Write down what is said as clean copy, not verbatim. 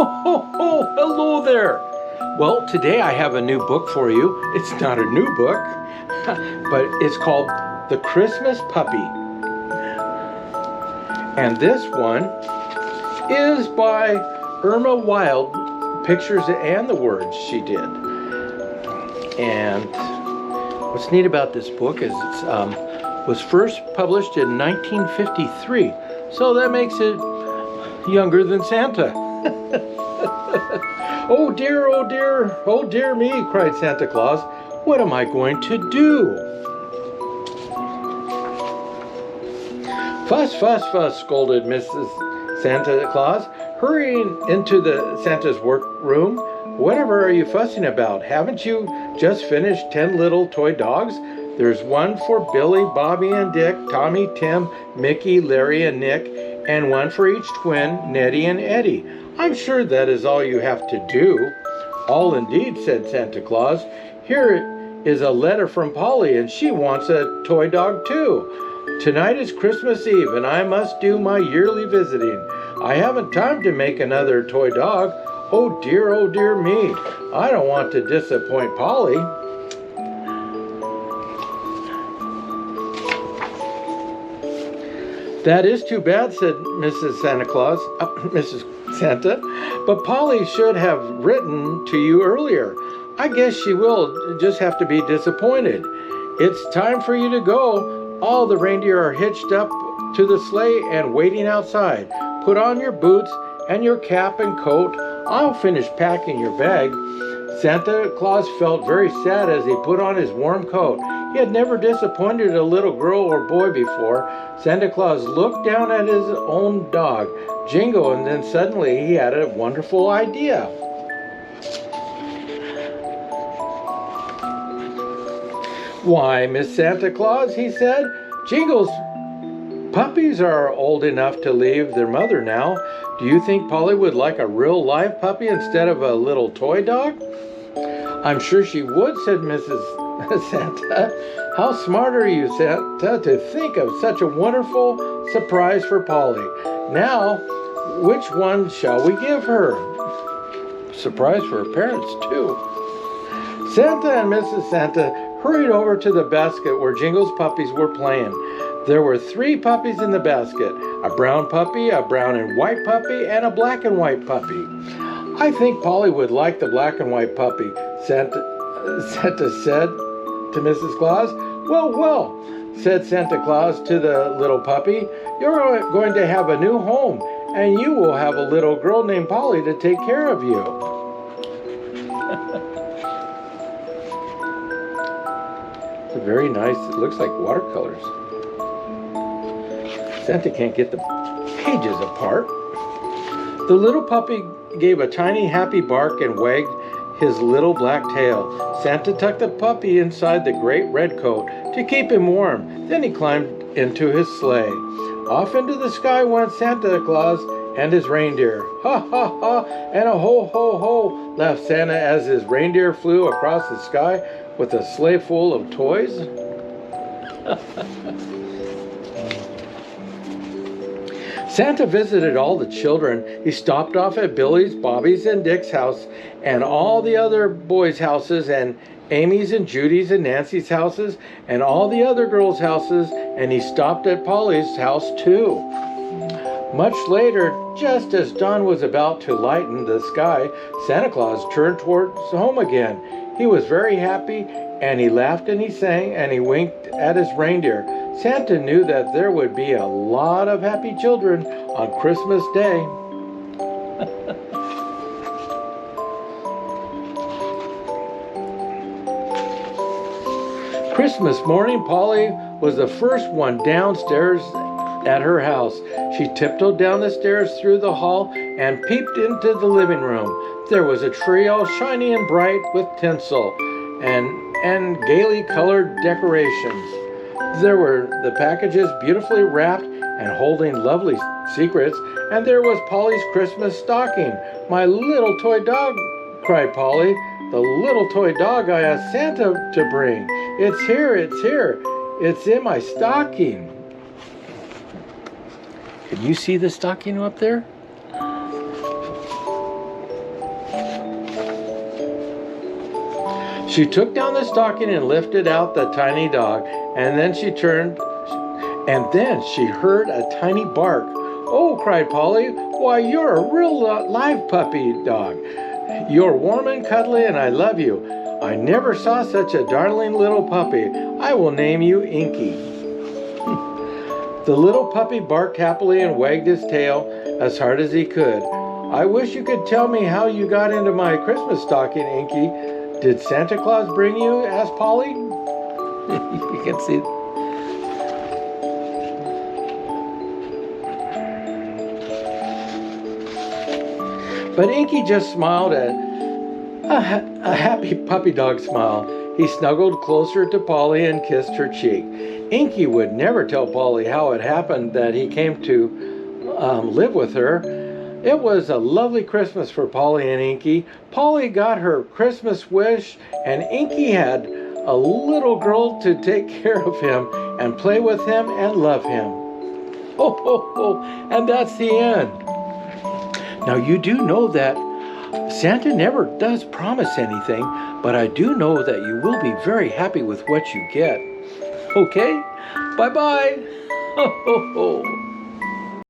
ho, ho! Hello there! Well, today I have a new book for you. It's not a new book, but it's called The Christmas Puppy. And this one is by Irma Wild, pictures and the words she did. And what's neat about this book is it was first published in 1953, so that makes it younger than Santa. Oh dear, oh dear, oh dear me, cried Santa Claus. What am I going to do? Fuss, fuss, fuss, scolded Mrs. Santa Claus, hurrying into the Santa's workroom. Whatever are you fussing about? Haven't you just finished 10 little toy dogs? There's one for Billy, Bobby, and Dick, Tommy, Tim, Mickey, Larry, and Nick, and one for each twin, Nettie and Eddie. I'm sure that is all you have to do. All indeed, said Santa Claus. Here is a letter from Polly, and she wants a toy dog too. Tonight is Christmas Eve, and I must do my yearly visiting. I haven't time to make another toy dog. Oh dear me. I don't want to disappoint Polly. That is too bad, said Mrs. Mrs. Santa, but Polly should have written to you earlier. I guess she will just have to be disappointed. It's time for you to go. All the reindeer are hitched up to the sleigh and waiting outside. Put on your boots and your cap and coat. I'll finish packing your bag. Santa Claus felt very sad as he put on his warm coat. He had never disappointed a little girl or boy before. Santa Claus looked down at his own dog, Jingo, and then suddenly he had a wonderful idea. Why, Miss Santa Claus, he said, Jingo's puppies are old enough to leave their mother now. Do you think Polly would like a real live puppy instead of a little toy dog? I'm sure she would, said Mrs. Santa. How smart are you, Santa, to think of such a wonderful surprise for Polly. Now, which one shall we give her? Surprise for her parents, too. Santa and Mrs. Santa hurried over to the basket where Jingle's puppies were playing. There were 3 puppies in the basket, a brown puppy, a brown and white puppy, and a black and white puppy. I think Polly would like the black and white puppy, Santa said to Mrs. Claus. Well, said Santa Claus to the little puppy, you're going to have a new home, and you will have a little girl named Polly to take care of you. It's very nice. It looks like watercolors. Santa can't get the pages apart. The little puppy gave a tiny happy bark and wagged his little black tail. Santa tucked the puppy inside the great red coat to keep him warm. Then he climbed into his sleigh. Off into the sky went Santa Claus and his reindeer. Ha, ha, ha, and a ho, ho, ho, laughed Santa as his reindeer flew across the sky with a sleigh full of toys. Santa visited all the children. He stopped off at Billy's, Bobby's, and Dick's house, and all the other boys' houses, and Amy's and Judy's and Nancy's houses, and all the other girls' houses, and he stopped at Polly's house too. Much later, just as dawn was about to lighten the sky, Santa Claus turned towards home again. He was very happy, and he laughed and he sang, and he winked at his reindeer. Santa knew that there would be a lot of happy children on Christmas Day. Christmas morning, Polly was the first one downstairs at her house. She tiptoed down the stairs through the hall and peeped into the living room. There was a tree all shiny and bright with tinsel and gaily colored decorations. There were the packages beautifully wrapped and holding lovely secrets, and there was Polly's Christmas stocking. My little toy dog, cried Polly. The little toy dog I asked Santa to bring. It's here, it's here. It's in my stocking. Can you see the stocking up there? She took down the stocking and lifted out the tiny dog, and then she heard a tiny bark. "Oh," cried Polly, "why, you're a real live puppy dog. You're warm and cuddly, and I love you. I never saw such a darling little puppy. I will name you Inky." The little puppy barked happily and wagged his tail as hard as he could. "I wish you could tell me how you got into my Christmas stocking, Inky. Did Santa Claus bring you?" asked Polly. You can see. But Inky just smiled a happy puppy dog smile. He snuggled closer to Polly and kissed her cheek. Inky would never tell Polly how it happened that he came to live with her. It was a lovely Christmas for Polly and Inky. Polly got her Christmas wish, and Inky had a little girl to take care of him and play with him and love him. Ho, ho, ho. And that's the end. Now, you do know that Santa never does promise anything, but I do know that you will be very happy with what you get. Okay? Bye-bye. Ho, ho, ho.